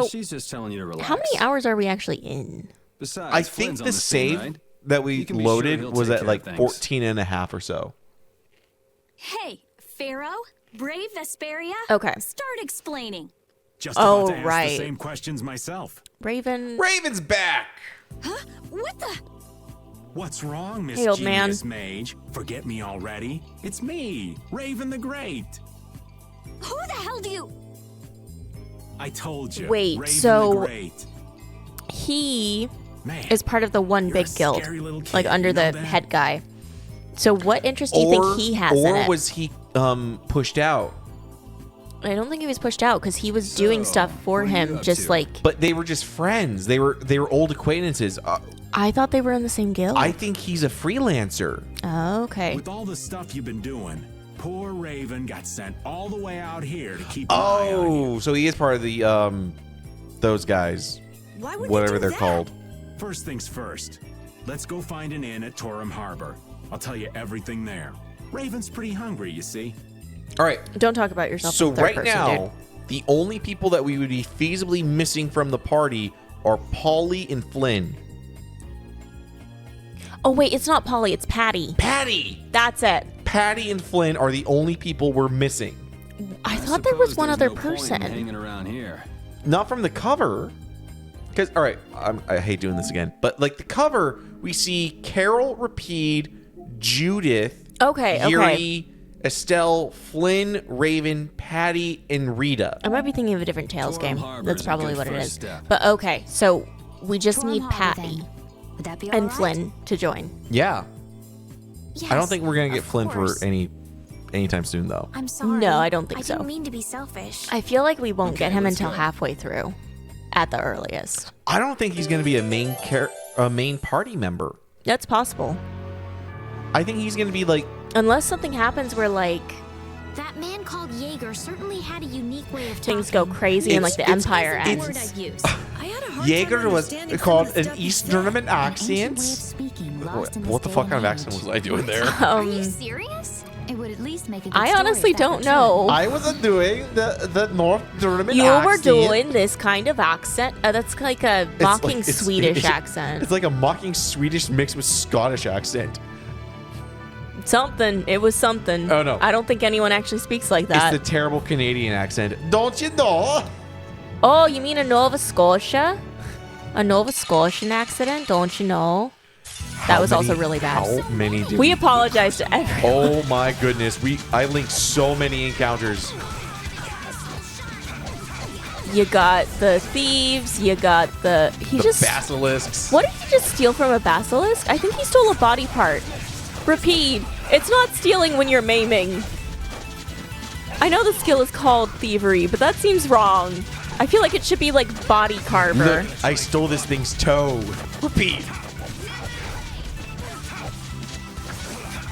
So she's just telling you to relax. how many hours are we actually in? Besides, I think the save that we loaded was at like 14 and a half or so. Hey, Pharaoh, Brave Vesperia. Okay. Start explaining. Just about to Oh, ask right. the same questions myself. Raven's back. Huh? What the? What's wrong, Miss Hey, old man. Genius Mage? Forget me already? It's me, Raven the Great. Who the hell do you? I told you. Wait, Raven so- the Great. He Man, is part of the one you're big a guild, scary little kid, like under you know the that? head guy. So what interest do you think he has in Or it? was he pushed out? I don't think he was pushed out because he was doing stuff for what are you him, up just to? like But they were just friends. They were old acquaintances. I thought they were in the same guild. I think he's a freelancer. Oh, okay. With all the stuff you've been doing, poor Raven got sent all the way out here to keep an eye on you. Oh, so he is part of the those guys, Why would whatever they do they're that? called. First things first. Let's go find an inn at Torum Harbor. I'll tell you everything there. Raven's pretty hungry, you see. All right. Don't talk about yourself. So in third right person, now, dude. the only people that we would be feasibly missing from the party are Polly and Flynn. Oh wait, it's not Polly, it's Patty. Patty! That's it. Patty and Flynn are the only people we're missing. I thought there was suppose one there's other no point in person. hanging around here. Not from the cover. Because, all right, I hate doing this again. But, like, the cover, we see Carol, Rapide, Judith, Okay, Yuri, Estelle, Flynn, Raven, Patty, and Rita. I might be thinking of a different Tales Torum game. Harbor That's is a probably good what it first is. step. But okay, so we just Torum need Harbor, Patty then. Would that be and all right? Flynn to join. Yeah. Yes, I don't think we're going to get of Flynn course. for anytime soon, though. I'm sorry. No, I don't think I so. didn't mean to be selfish. I feel like we won't Okay, get him let's until go. halfway through, at the earliest. I don't think he's going to be a main party member. That's possible, I think he's going to be like, unless something happens where like That man called Jaeger certainly had a unique way of things talking. go crazy and like the It's- Empire Isn't the ends. word I'd use. I had a hard Jaeger time was understanding some called of the an stuff he East said. German An ancient way of accent. speaking lost in this What the day fuck and kind of age. accent was I doing there? Are you serious? It would at least make a good I story honestly if that were don't true. know. I wasn't doing the North German You accent. were doing this kind of accent. That's like a It's mocking like- Swedish accent. It's like a mocking Swedish mixed with Scottish accent. Something. It was something. Oh, no. I don't think anyone actually speaks like It's that. the terrible Canadian accent. Don't you know? Oh, you mean a Nova Scotia? A Nova Scotian accident? Don't you know? That was also really bad. How many did We apologize to everyone. Oh my goodness. I linked so many encounters. You got the thieves. You got the. He The just. basilisks. What did he just steal from a basilisk? I think he stole a body part. Repeat. It's not stealing when you're maiming. I know the skill is called thievery, but that seems wrong. I feel like it should be like body carver. Look, I stole this thing's toe. Repeat.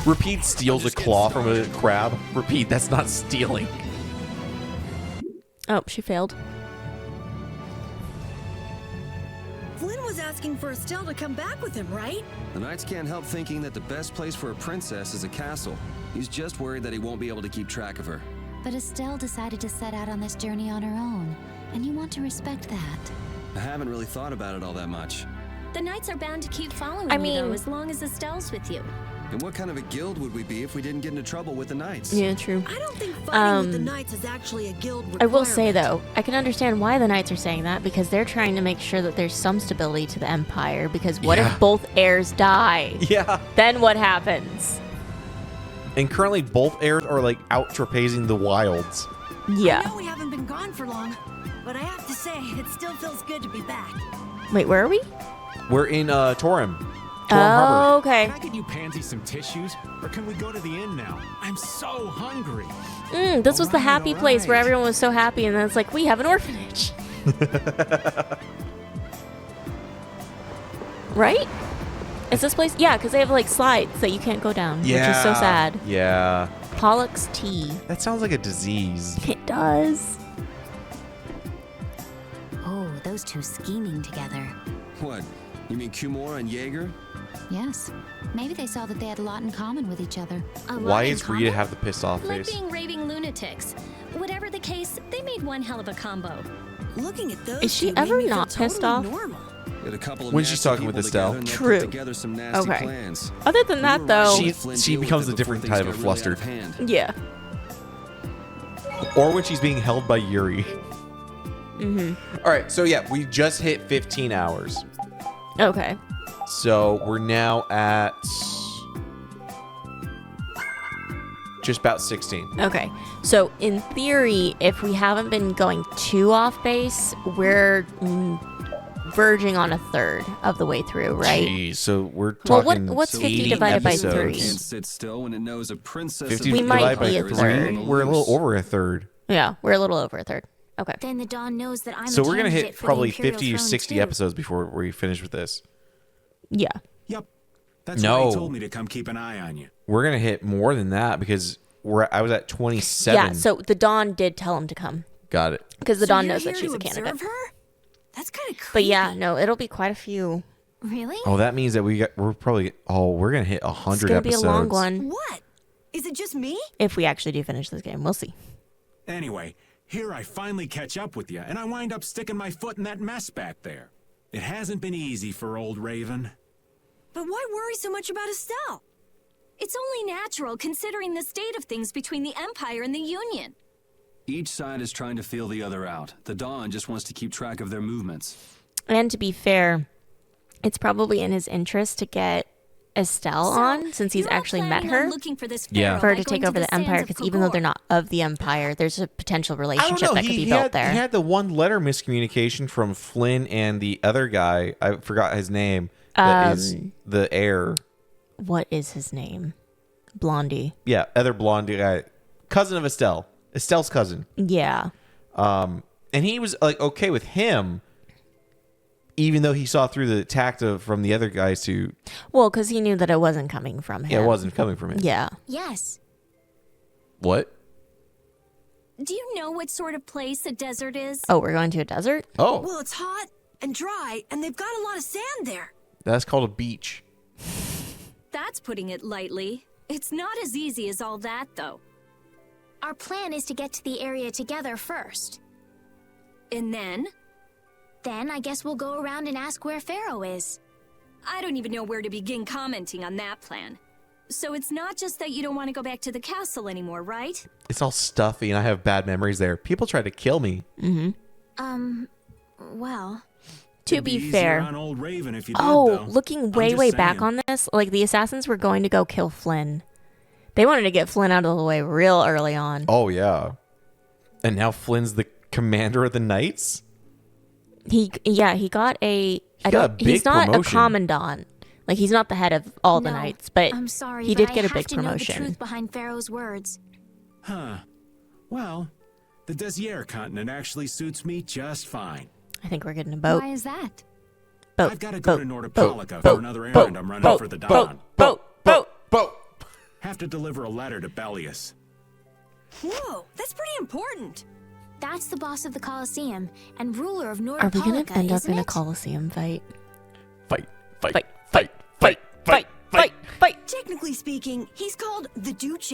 Repeat steals a claw from a crab. Repeat, that's not stealing. Oh, she failed. Flynn was asking for Estelle to come back with him, right? The Knights can't help thinking that the best place for a princess is a castle. He's just worried that he won't be able to keep track of her. But Estelle decided to set out on this journey on her own, and you want to respect that. I haven't really thought about it all that much. The Knights are bound to keep following I you, though, mean- as long as Estelle's with you. And what kind of a guild would we be if we didn't get into trouble with the Knights? Yeah, true. I don't think fighting with the Um, Knights is actually a guild I requirement. will say though, I can understand why the Knights are saying that because they're trying to make sure that there's some stability to the Empire. Because what Yeah. if both heirs die? Yeah. Then what happens? And currently both heirs are like out trapezing the wilds. I Yeah. know we haven't been gone for long, but I have to say, it still feels good to be back. Wait, where are we? We're in Torum. Oh, Harbor. okay. Can I get you Pansy some tissues? Or can we go to the inn now? I'm so hungry. This was the Alright, happy place where alright. everyone was so happy, and then it's like we have an orphanage. Right? Is this place? Yeah, because they have like slides that you can't go down, which is so sad. Yeah. Pollux tea. That sounds like a disease. It does. Oh, those two scheming together. What? You mean Kumora and Jaeger? Yes. Maybe they saw that they had a lot in common with each other. Why is Rita have the pissed off Like face? being raving lunatics. Whatever the case, they made one hell of a combo. Looking at those Is she two made ever me feel not pissed totally off? normal. Get a couple of When she's nasty talking with people Estelle. together and they'll True. put together some nasty Okay. plans. Other than that, though, She becomes a different type of flustered. yeah. Or when she's being held by Yuri. All right, so yeah, we just hit 15 hours. Okay. So we're now at just about 16. Okay. So in theory, if we haven't been going too off base, we're verging on a third of the way through, right? Jeez, so we're Well, talking what's 50 80 divided by episodes. 3? Can't sit still when it knows a princess 50 of We might divided by be a 3, third. we're a little over a third. Yeah, we're a little over a third. Okay. Then the Dawn knows that I'm So a we're going to candidate hit for the probably Imperial 50 or throne, 60 too. episodes before we finish with this. Yeah. Yep. That's No. why he told me to come keep an eye on you. We're going to hit more than that because I was at 27. Yeah, so the Dawn did tell him to come Got it. because the So Dawn you're knows that here she's to a candidate. observe her? That's kind of creepy. But yeah, no, it'll be quite a few. Really? Oh, that means that we're going to hit 100 It's going to be a episodes. long one What? Is it just me? if we actually do finish this game. We'll see. Anyway, here I finally catch up with you, and I wind up sticking my foot in that mess back there. It hasn't been easy for old Raven. But why worry so much about Estelle? It's only natural considering the state of things between the Empire and the Union. Each side is trying to feel the other out. The Dawn just wants to keep track of their movements. And to be fair, it's probably in his interest to get Estelle on since he's you're all actually met planning on her looking for this Yeah. pharaoh for her by to take going over the sands Empire of because even though Kogor. they're not of the Empire, there's a potential I don't relationship know. that could He be built had, there. he had the one letter miscommunication from Flynn and the other guy. I forgot his name. That is the heir. What is his name? Blondie. Yeah, other blonde guy. Cousin of Estelle. Estelle's cousin. Yeah. And he was like okay with him, even though he saw through the tact from the other guys to. Well, because he knew that it wasn't coming from him. Yeah, it wasn't coming from him. Yeah. Yes. What? Do you know what sort of place a desert is? Oh, we're going to a desert? Oh, Well, it's hot and dry, and they've got a lot of sand there. that's called a beach. That's putting it lightly. It's not as easy as all that, though. Our plan is to get to the area together first. And then? Then I guess we'll go around and ask where Pharaoh is. I don't even know where to begin commenting on that plan. So it's not just that you don't want to go back to the castle anymore, right? It's all stuffy, and I have bad memories there. People tried to kill me. Well, To It'd be easier fair. on old Raven if you did, Oh, though. looking I'm way, just way back saying. on this, like the assassins were going to go kill Flynn. They wanted to get Flynn out of the way real early on. Oh yeah, and now Flynn's the commander of the Knights. He got a. got a big he's not promotion. a commandant. Like he's not the head of all the no, knights, but I'm sorry, he but did get I a big have to know the promotion. truth behind Pharaoh's words. Huh. Well, the Desier continent actually suits me just fine. I think we're getting a boat. Why is that? I've got to go to Nordopolica for another errand I'm running for the Dawn. Boat. Have to deliver a letter to Bellius. Whoa, that's pretty important. That's the boss of the Colosseum and ruler of Nordopolica, Are we gonna end up isn't in a it? Colosseum fight? Fight. Technically speaking, he's called the Duce.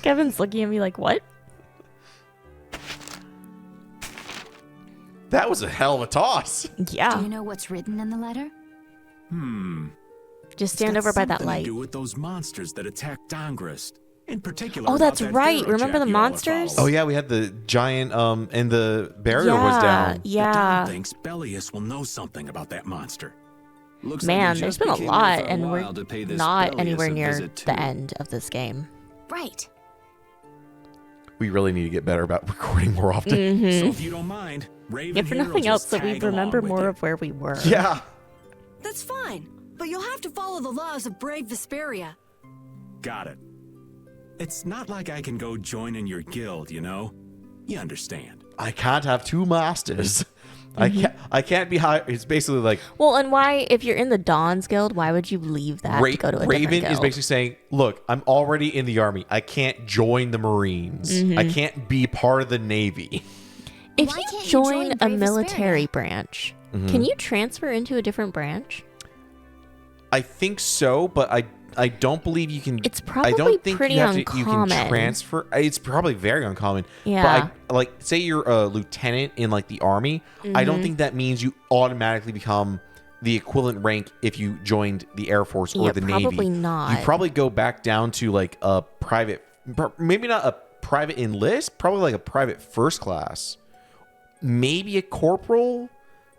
Kevin's looking at me like, what? That was a hell of a toss. Do Yeah. you know what's written in the letter? Just stand over by that Something light. to do with those monsters that attacked Dongrist. In particular. Oh, about that's that right. pharaoh Remember chap the you all are monsters? Oh yeah, we had the giant and the barrier was down. The Yeah. Dawn thinks Bellius will know something about that monster. Looks Man, like we there's just been a became lot, worth our and we're while to pay this not Bellius anywhere a near visit, too. the end of this game. Right. We really need to get better about recording more often. Mm-hmm. So if you don't mind, Raven If for here will nothing else, just so we tag remember along with more you. of where we were. Yeah. That's fine, but you'll have to follow the laws of brave Vesperia. Got it. It's not like I can go join in your guild, you know? You understand. I can't have two masters. I can't be high. It's basically like Well, and why, if you're in the Dawn's Guild, why would you leave that to go to a Raven different guild? is basically saying, "Look, I'm already in the army. I can't join the Marines. I can't be part of the Navy." If Why you can't you join join a Brave military Vesperia? branch, can you transfer into a different branch? I think so, but don't believe you can. It's probably I don't think pretty you have to, you uncommon. can transfer. It's probably very uncommon. Yeah. But like, say you're a lieutenant in like the army. I don't think that means you automatically become the equivalent rank if you joined the Air Force or the Navy. Probably not. You probably go back down to like a private, maybe not a private enlist, probably like a private first class, maybe a corporal,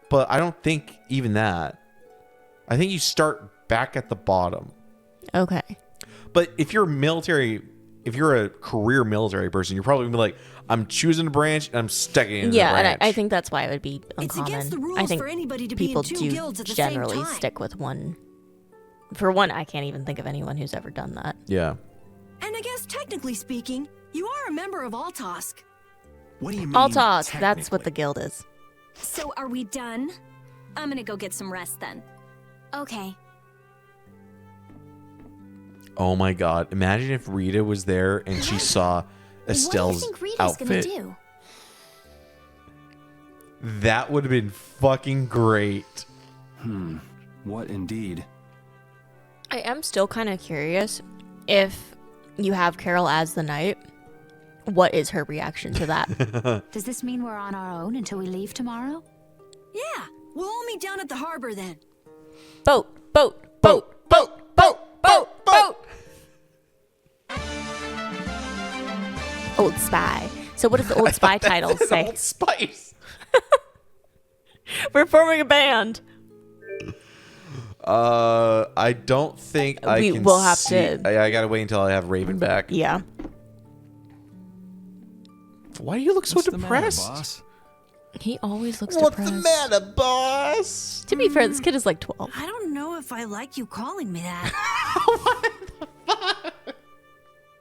but I don't think even that. I think you start back at the bottom. Okay. But if you're military, if you're a career military person, you're probably gonna be like, I'm choosing a branch and I'm sticking in the branch. And I think that's why it would be uncommon. It's against the rules I think for anybody to be people in two do guilds at the generally same time. stick with one. For one, I can't even think of anyone who's ever done that. Yeah. And I guess technically speaking, you are a member of Altosk. What do you mean? I'll talk. That's what the technically? guild is. So are we done? I'm gonna go get some rest then. Okay. Oh my God! Imagine if Rita was there and she saw Estelle's What do you think Rita's outfit. gonna do? That would have been fucking great. What indeed? I am still kind of curious if you have Carol as the knight. What is her reaction to that? Does this mean we're on our own until we leave tomorrow? Yeah, we'll all meet down at the harbor then. Boat, boat, boat, boat, boat, boat, boat. Old Spy. So what does the Old Spy title say? Old Spice. We're forming a band. I don't think I We can. will have see, to- I gotta wait until I have Raven back. Yeah. Why do you look so What's the matter, depressed? boss? He always looks What's depressed. the matter, boss? To be fair, this kid is like 12. I don't know if I like you calling me that.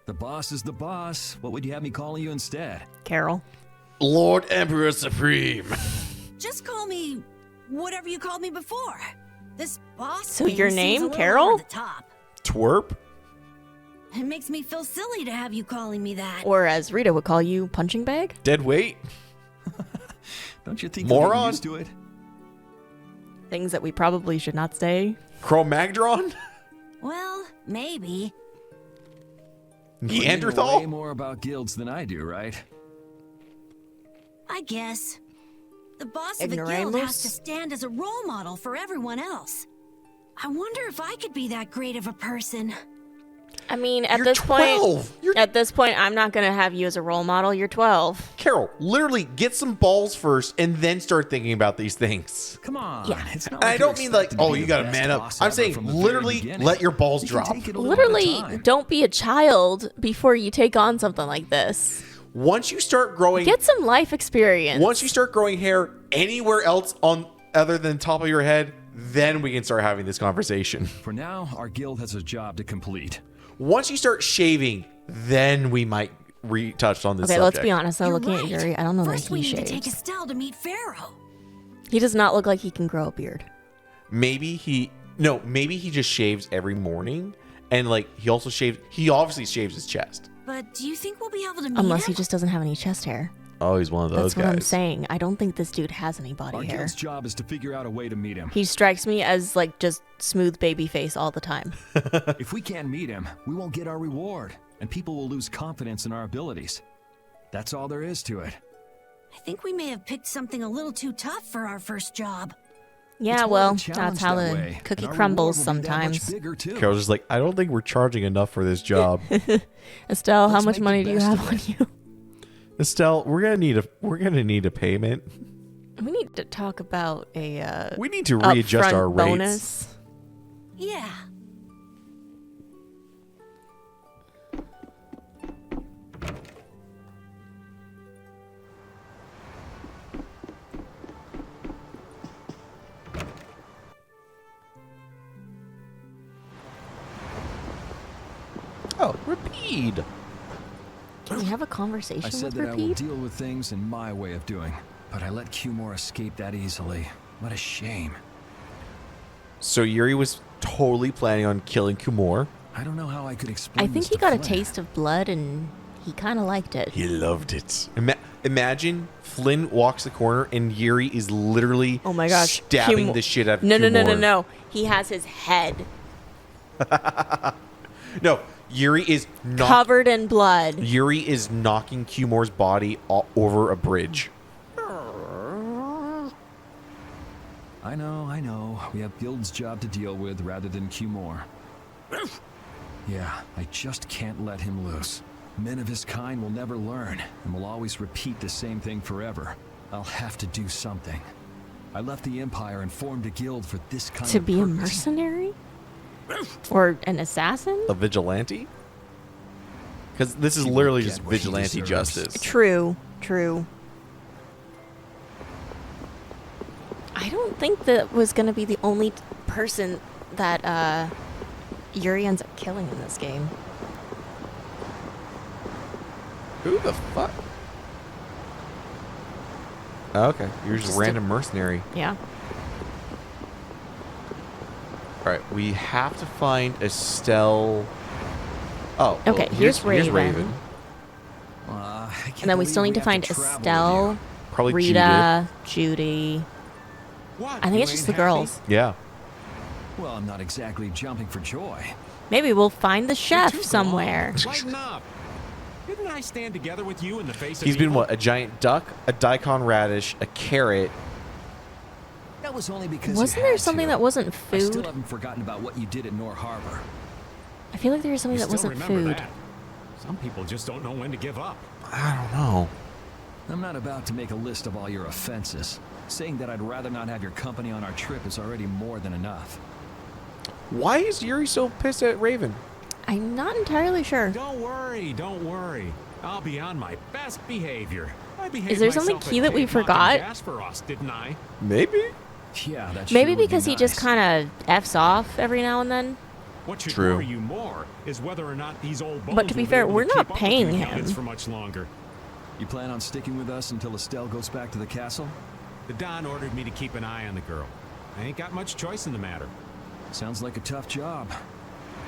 The boss is the boss. What would you have me calling you instead? Carol. Lord Emperor Supreme. Just call me whatever you called me before. This boss So thing your seems name, a little Carol? over the top. Twerp. It makes me feel silly to have you calling me that. Or as Rita would call you, punching bag. Dead weight. Don't you think you're getting Moron. used to it? Things that we probably should not say. Cro-Magnon. Well, maybe. You know way Neanderthal. more about guilds than I do, right? I guess. The boss of a guild has Ignoramus? to stand as a role model for everyone else. I wonder if I could be that great of a person. I mean, at You're this 12. point, at this point, I'm not gonna have you as a role model. You're 12. Carol, literally get some balls first and then start thinking about these things. Come on. Yeah. It's not And I like you're don't mean like, expected to oh, be you the gotta best man up. boss I'm ever saying from the very literally beginning. let your balls You can drop. take it a little at a Literally, time. don't be a child before you take on something like this. Once you start growing, Get some life experience. once you start growing hair anywhere else on other than top of your head, then we can start having this conversation. For now, our guild has a job to complete. Once you start shaving, then we might retouch on this Okay, subject. let's be honest. Though, You're looking right. at Yuri, I don't know First that we he need to take shaves. Estelle to meet Pharaoh. He does not look like he can grow a beard. Maybe he just shaves every morning, and like he obviously shaves his chest. But do you think we'll be able to meet Unless him? he just doesn't have any chest hair. Oh, he's one of those That's what guys. I'm saying. I don't think this dude has any body Our hair. guild's job is to figure out a way to meet him. He strikes me as like just smooth baby face all the time. If we can't meet him, we won't get our reward, and people will lose confidence in our abilities. That's all there is to it. I think we may have picked something a little too tough for our first job. Yeah, It's more of well, a challenge that's how that the way, cookie and our crumbles reward will be that much sometimes. bigger, too. Carol's just like, I don't think we're charging enough for this job. Estelle, how Let's much make the money do you best have of on it. you? Estelle, we're gonna need a payment. We need to talk about a We need to readjust upfront our rates. bonus. Yeah. Oh, Rapide. Can we have a conversation I said with that I will Rapide? deal with things in my way of doing, but I let Cumore escape that easily. What a shame. So Yuri was totally planning on killing Kumor. I don't know how I could explain I think this he to got a Flynn. taste of blood and he kind of liked it. He loved it. Imagine Flynn walks the corner and Yuri is literally Oh my gosh. stabbing Cum- the shit out of No. Kumor. No. He has his head No, Yuri is Covered in blood. Yuri is knocking Cumor's body over a bridge. I know. We have Guild's job to deal with rather than Cumor. Yeah, I just can't let him loose. Men of his kind will never learn, and will always repeat the same thing forever. I'll have to do something. I left the Empire and formed a guild for this kind To of be a purpose. mercenary? Or an assassin? A vigilante? Because this is He will literally get just what he vigilante deserves. justice. True. I don't think that was going to be the only person that Yuri ends up killing in this game. Who the fuck? Oh, okay, you're just a random mercenary. Yeah. All right, we have to find Estelle. Oh, well, Okay, here's Raven. Raven. I can't And then we believe still need to have find travel with Estelle, Probably Rita, Judy. What? I think you it's just ain't the happy? girls. Yeah. you. Well, I'm not exactly jumping for joy. Maybe we'll find the You're chef too somewhere. calm. Lighten up. Didn't I stand together with you in the face of He's been evil? what? A giant duck, a daikon radish, a carrot. That was only because Wasn't you there had something to. that wasn't I still food? haven't forgotten about what you did at Nor Harbor. I feel like there was something You that still wasn't remember food. that. Some people just don't know when to give up. I don't know. I'm not about to make a list of all your offenses. Saying that I'd rather not have your company on our trip is already more than enough. Why is Yuri so pissed at Raven? I'm not entirely sure. Don't worry. I'll be on my best behavior. I behaved Is there something myself key at that we Cape Mountain forgot? Gasparos, didn't I? Maybe. Yeah, that Maybe sure would because be he just nice. kind of F's off every now and then. What should True. worry you more is whether or not these old bones But to be will fair, able we're to not keep up with paying you him. kids for much longer. You plan on sticking with us until Estelle goes back to the castle? The Don ordered me to keep an eye on the girl. I ain't got much choice in the matter. Sounds like a tough job.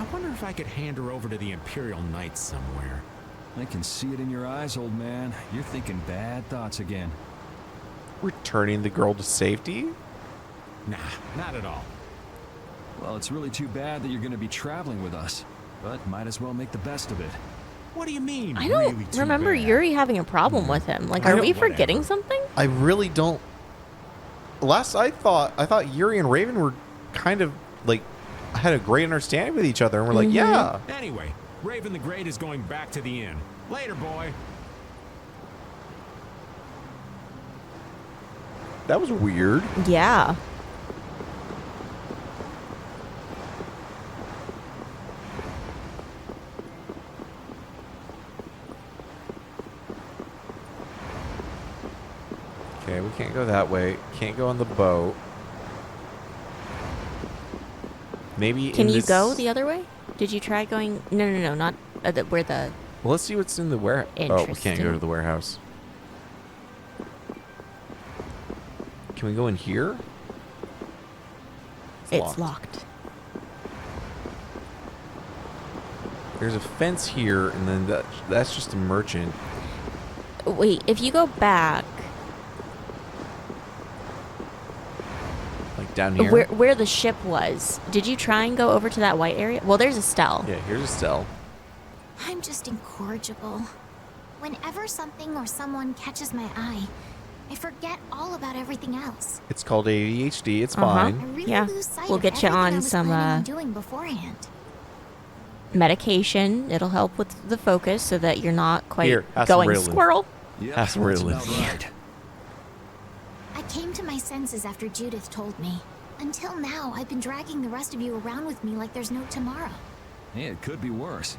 I wonder if I could hand her over to the Imperial Knights somewhere. I can see it in your eyes, old man. You're thinking bad thoughts again. Returning the girl to safety? Nah, not at all. Well, it's really too bad that you're going to be traveling with us, but might as well make the best of it. What do you mean? I don't really too remember bad? Yuri having a problem with him. Like, I are don't- we forgetting whatever. something? I really don't. Last I thought Yuri and Raven were kind of like had a great understanding with each other, and we're like, yeah. Anyway, Raven the Great is going back to the inn. Later, boy. That was weird. Yeah. Okay, we can't go that way. Can't go on the boat. Maybe. Can in you this- go the other way? Did you try going? No, not where the. Well, let's see what's in the warehouse. Oh, we can't Interesting. go to the warehouse. Can we go in here? It's locked. There's a fence here, and then that's just a merchant. Wait, if you go back, Like down here? where the ship was, did you try and go over to that white area? Well, there's Estelle. Yeah, here's a cell. I'm just incorrigible. Whenever something or someone catches my eye, I forget all about everything else. It's called ADHD. It's Uh-huh. I fine. really Yeah, lose sight we'll of get you everything I on was some, planning on doing beforehand. Medication. It'll help with the focus so that you're not quite Here, have some going Ritalin. squirrel. Yeah, That's really- about right. I came to my senses after Judith told me. Until now, I've been dragging the rest of you around with me like there's no tomorrow. Yeah, it could be worse.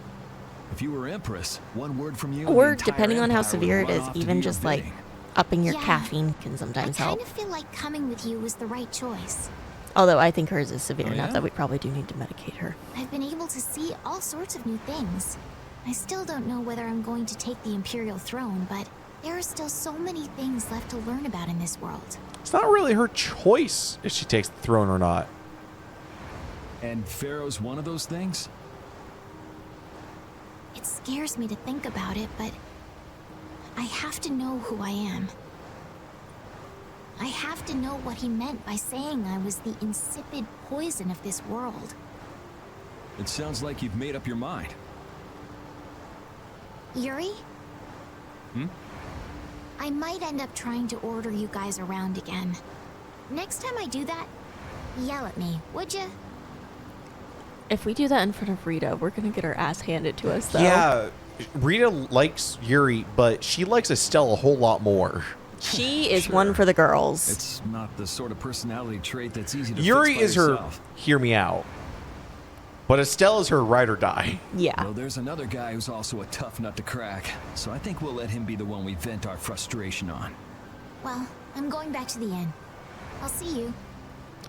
If you were Empress, one word from you, and Or the entire depending on how empire would severe it run is, off to even do just your like bidding. upping your Yeah. caffeine can I sometimes kind help. of feel like coming with you was the right choice. Although I think hers is severe Oh, enough yeah? that we probably do need to medicate her. I've been able to see all sorts of new things. I still don't know whether I'm going to take the Imperial throne, but there are still so many things left to learn about in this world. It's not really her choice if she takes the throne or not. And Pharaoh's one of those things? It scares me to think about it, but I have to know who I am. I have to know what he meant by saying I was the insipid poison of this world. It sounds like you've made up your mind. Yuri? Hmm? I might end up trying to order you guys around again. Next time I do that, yell at me, would you? If we do that in front of Rita, we're gonna get our ass handed to us, though. Yeah, Rita likes Yuri, but she likes Estelle a whole lot more. She is Sure. one for the girls. It's not the sort of personality trait that's easy to Yuri fix by is her yourself. hear me out. But Estelle is her ride or die. Yeah. Well, there's another guy who's also a tough nut to crack, so I think we'll let him be the one we vent our frustration on. Well, I'm going back to the inn. I'll see you.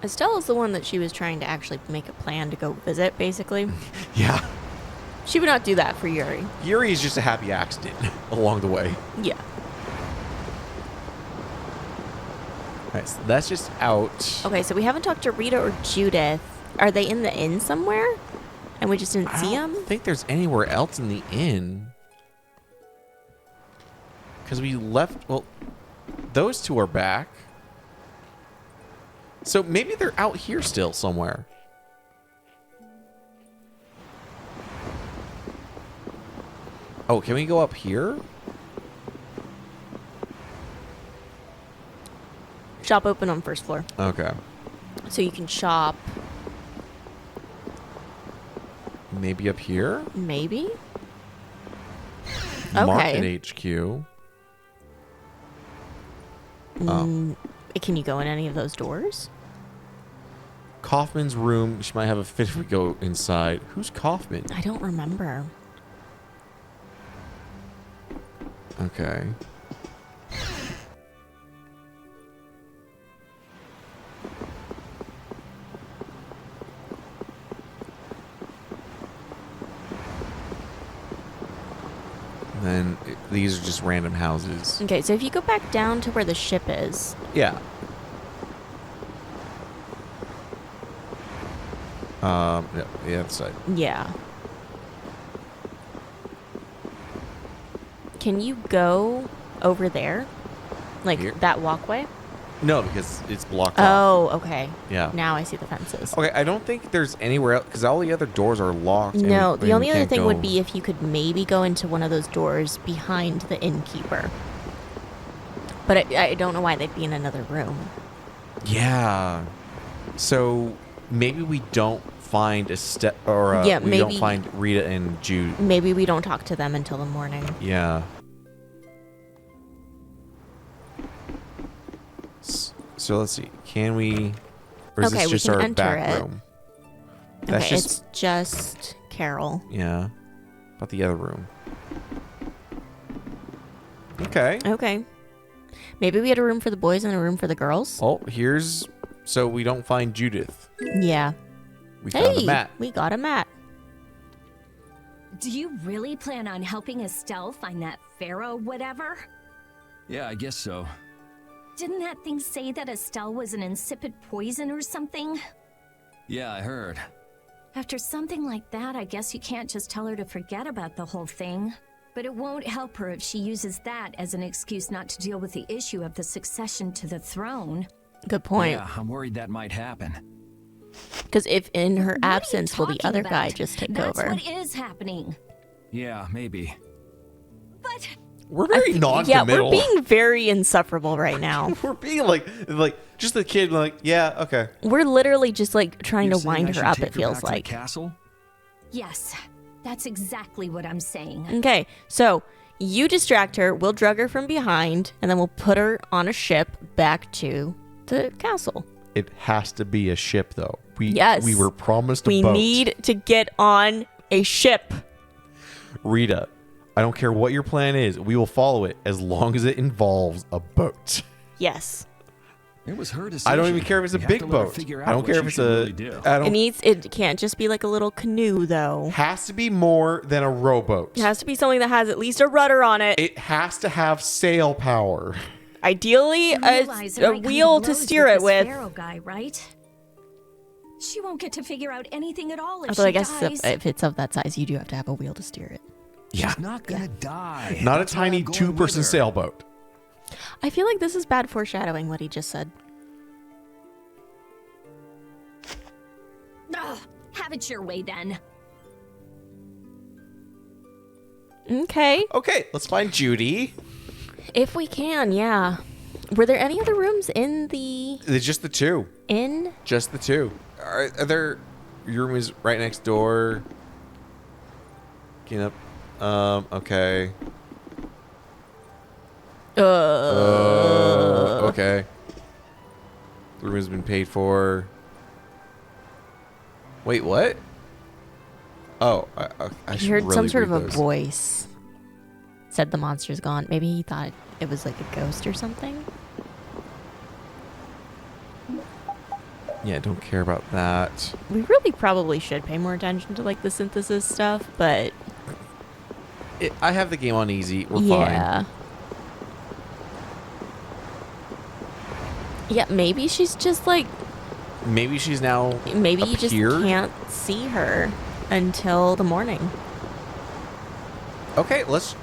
Estelle is the one that she was trying to actually make a plan to go visit, basically. Yeah. She would not do that for Yuri. Yuri is just a happy accident along the way. Yeah. Alright, so that's just out. Okay, so we haven't talked to Rita or Judith. Are they in the inn somewhere? And we just didn't see I them? don't think there's anywhere else in the inn. Because we left... Well, those two are back. So maybe they're out here still somewhere. Oh, can we go up here? Shop open on first floor. Okay. So you can shop, Maybe up here? maybe? Market HQ. Can you go in any of those doors? Kaufman's room. She might have a fit if we go inside. Who's Kaufman? I don't remember. Okay. Then these are just random houses. Okay, so if you go back down to where the ship is, Yeah. Yeah, the other side. yeah. Can you go over there? Like Here? that walkway? No, because it's blocked off. Oh, okay. Yeah. Now I see the fences. Okay, I don't think there's anywhere else because all the other doors are locked. and No, we- the and only we other can't thing would go- be if you could maybe go into one of those doors behind the innkeeper. But I don't know why they'd be in another room. Yeah. So maybe we don't find a step, or Yeah, we don't maybe- find Rita and Jude. Maybe we don't talk to them until the morning. Yeah. So let's see. Can we? Or is Okay, this we just can our enter back it. room? That's Okay, just it's just Carol. yeah. About the other room. Okay. Okay. Maybe we had a room for the boys and a room for the girls. Oh, here's so we don't find Judith. Yeah. We found a Hey, mat. we got a mat. Do you really plan on helping Estelle find that pharaoh whatever? Yeah, I guess so. Didn't that thing say that Estelle was an insipid poison or something? Yeah, I heard. After something like that, I guess you can't just tell her to forget about the whole thing. But it won't help her if she uses that as an excuse not to deal with the issue of the succession to the throne. Good point. Yeah, I'm worried that might happen. Because if in her What are you absence, will the talking other about? guy just take That's over? what is happening. Yeah, maybe. But We're very Yeah, non-committal. we're being very insufferable right now. We're being like just the kid like, yeah, okay. We're literally just like trying You're to saying I wind her should up, take it feels back to the like. castle? yes, that's exactly what I'm saying. Okay, so you distract her, we'll drug her from behind, and then we'll put her on a ship back to the castle. It has to be a ship though. Yes. We were promised a We boat. need to get on a ship. Rita, I don't care what your plan is. We will follow it as long as it involves a boat. Yes. It was her decision. I don't even care if it's a We have big to let her boat. figure I out don't what care she if it's should a. really do. I don't. It can't just be like a little canoe though. Has to be more than a rowboat. It has to be something that has at least a rudder on it. It has to have sail power. Ideally, You realize it a might come to wheel to blows steer with it this with. Pharaoh guy, right? She won't get to figure out anything at all if Although she I guess dies. if it's of that size, you do have to have a wheel to steer it. Yeah. She's not gonna die. Not That's a why tiny I'm going two-person with her. sailboat. I feel like this is bad foreshadowing what he just said. Ugh, have it your way then. Okay. Okay, let's find Judy. If we can, yeah. Were there any other rooms in the It's just the two. inn? Just the two. Are there... Your room is right next door. Getting up. Okay. Okay. The room has been paid for. Wait, what? Oh, I He should heard really some sort of read a those. voice. Said the monster's gone. Maybe he thought it was like a ghost or something. Yeah, don't care about that. We really probably should pay more attention to like the synthesis stuff, but I have the game on easy. We're yeah. fine. Yeah, maybe she's just like Maybe she's now maybe you just appeared? can't see her until the morning. Okay, let's...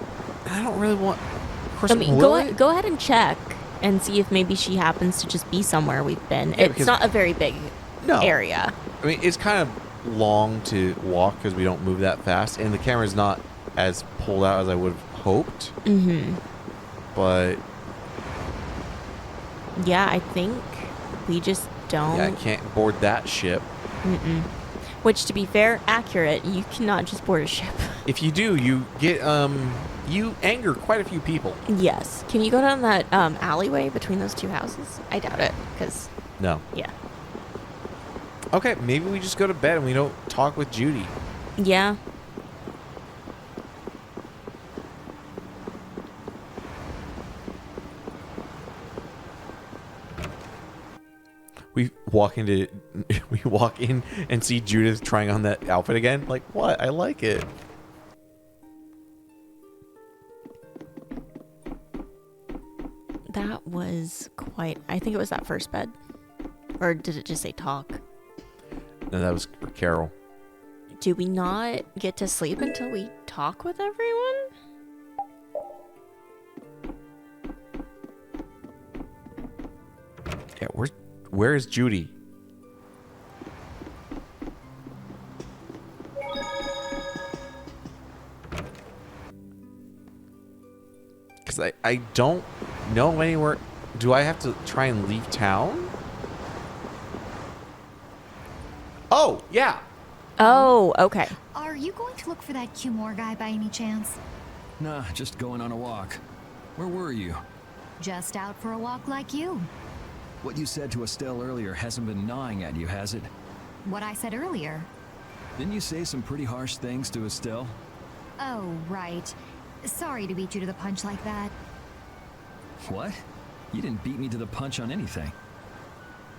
I don't really want... Of course, I mean, will go ahead and check and see if maybe she happens to just be somewhere we've been. Yeah, It's because- not a very big No. area. I mean, it's kind of long to walk because we don't move that fast, and the camera's not as pulled out as I would have hoped. Mm-hmm. But Yeah, I think we just don't. yeah, I can't board that ship. Mm-mm. Which, to be fair, accurate. You cannot just board a ship. If you do, you get you anger quite a few people. Yes. Can you go down that alleyway between those two houses? I doubt it, because No. yeah. Okay, maybe we just go to bed and we don't talk with Judy. Yeah. We walk in and see Judith trying on that outfit again. Like, what? I like it. That was quite... I think it was that first bed. Or did it just say talk? No, that was Carol. Do we not get to sleep until we talk with everyone? Yeah, where is Judy? Because I don't know anywhere. Do I have to try and leave town? Oh, yeah. Oh, okay. Are you going to look for that Cumore guy by any chance? Nah, just going on a walk. Where were you? Just out for a walk like you. What you said to Estelle earlier hasn't been gnawing at you, has it? What I said earlier. Didn't you say some pretty harsh things to Estelle? Oh, right. Sorry to beat you to the punch like that. What? You didn't beat me to the punch on anything.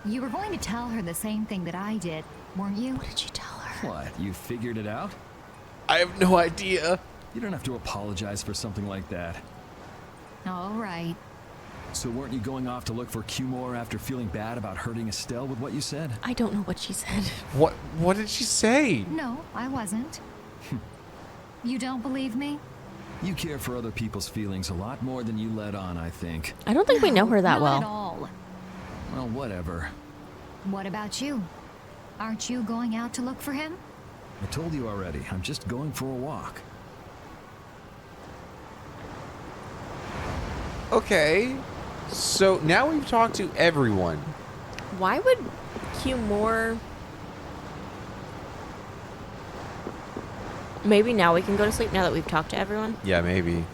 You were going to tell her the same thing that I did, weren't you? What did you tell her? What, you figured it out? I have no idea. You don't have to apologize for something like that. All right. So weren't you going off to look for Cumore after feeling bad about hurting Estelle with what you said? I don't know what she said. What did she say? No, I wasn't. You don't believe me? You care for other people's feelings a lot more than you let on, I think. I don't think we know her that Not at well. all. Well, whatever. What about you? Aren't you going out to look for him? I told you already, I'm just going for a walk. Okay. So now we've talked to everyone. Why would Cumore... Maybe now we can go to sleep now that we've talked to everyone? Yeah, maybe.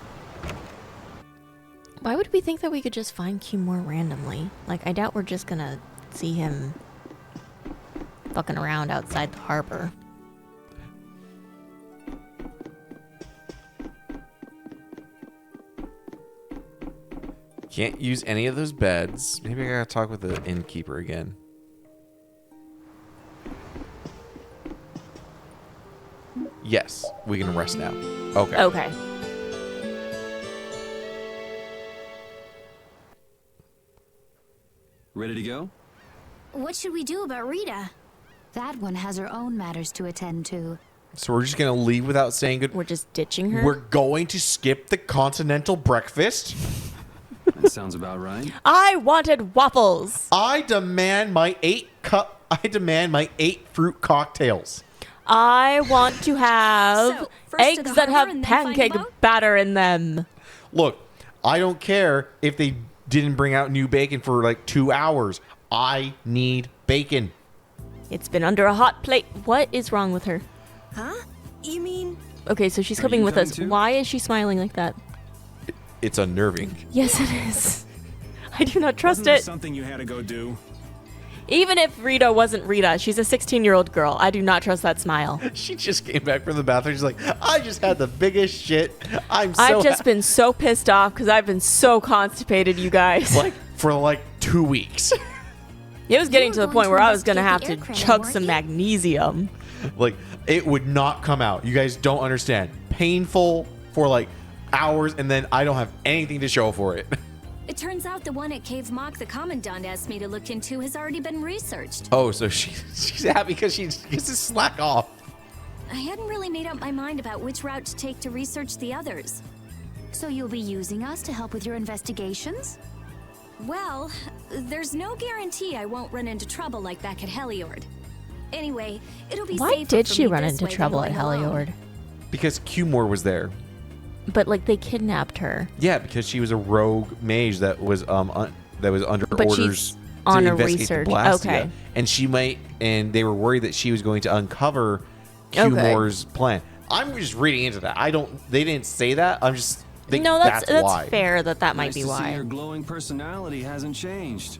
Why would we think that we could just find Cumore randomly? Like, I doubt we're just gonna see him fucking around outside the harbor. Can't use any of those beds. Maybe I gotta talk with the innkeeper again. Yes, we can rest now. Okay. Okay. Ready to go? What should we do about Rita? That one has her own matters to attend to. So we're just gonna leave without saying good. We're just ditching her? We're going to skip the continental breakfast. That sounds about right. I wanted waffles! I demand my 8 fruit cocktails. I want to have So, first to the eggs that harbor have and then find a pancake boat? batter in them. Look, I don't care if they didn't bring out new bacon for like 2 hours. I need bacon. It's been under a hot plate. What is wrong with her? Huh? You mean... Okay, so she's Are coming you with coming us. too? Why is she smiling like that? It's unnerving. Yes, it is. I do not trust Wasn't there it. something you had to go do? Even if Rita wasn't Rita, she's a 16-year-old girl. I do not trust that smile. She just came back from the bathroom. She's like, I just had the biggest shit. I'm so I've just been so pissed off because I've been so constipated, you guys. like for like 2 weeks. It was getting were to the going point to where I was going to have investigate to the air chug credit, some weren't magnesium. Like it would not come out. You guys don't understand. Painful for like hours, and then I don't have anything to show for it. It turns out the one at Cave Mock the Commandant asked me to look into has already been researched. Oh, so she's happy because she gets to slack off. I hadn't really made up my mind about which route to take to research the others. So you'll be using us to help with your investigations? Well, there's no guarantee I won't run into trouble like back at Heliord. Anyway, it'll be Why safer did for she me run this into way than trouble at going alone. Heliord? Because Cumore was there. But like they kidnapped her. Yeah, because she was a rogue mage that was that was under But she's orders on to a investigate research. the Blastia. Okay. And they were worried that she was going to uncover Okay. Cumore's plan. I'm just reading into that. They didn't say that. I'm just thinking No, that's why. fair that might Nice be to see why. your glowing personality hasn't changed.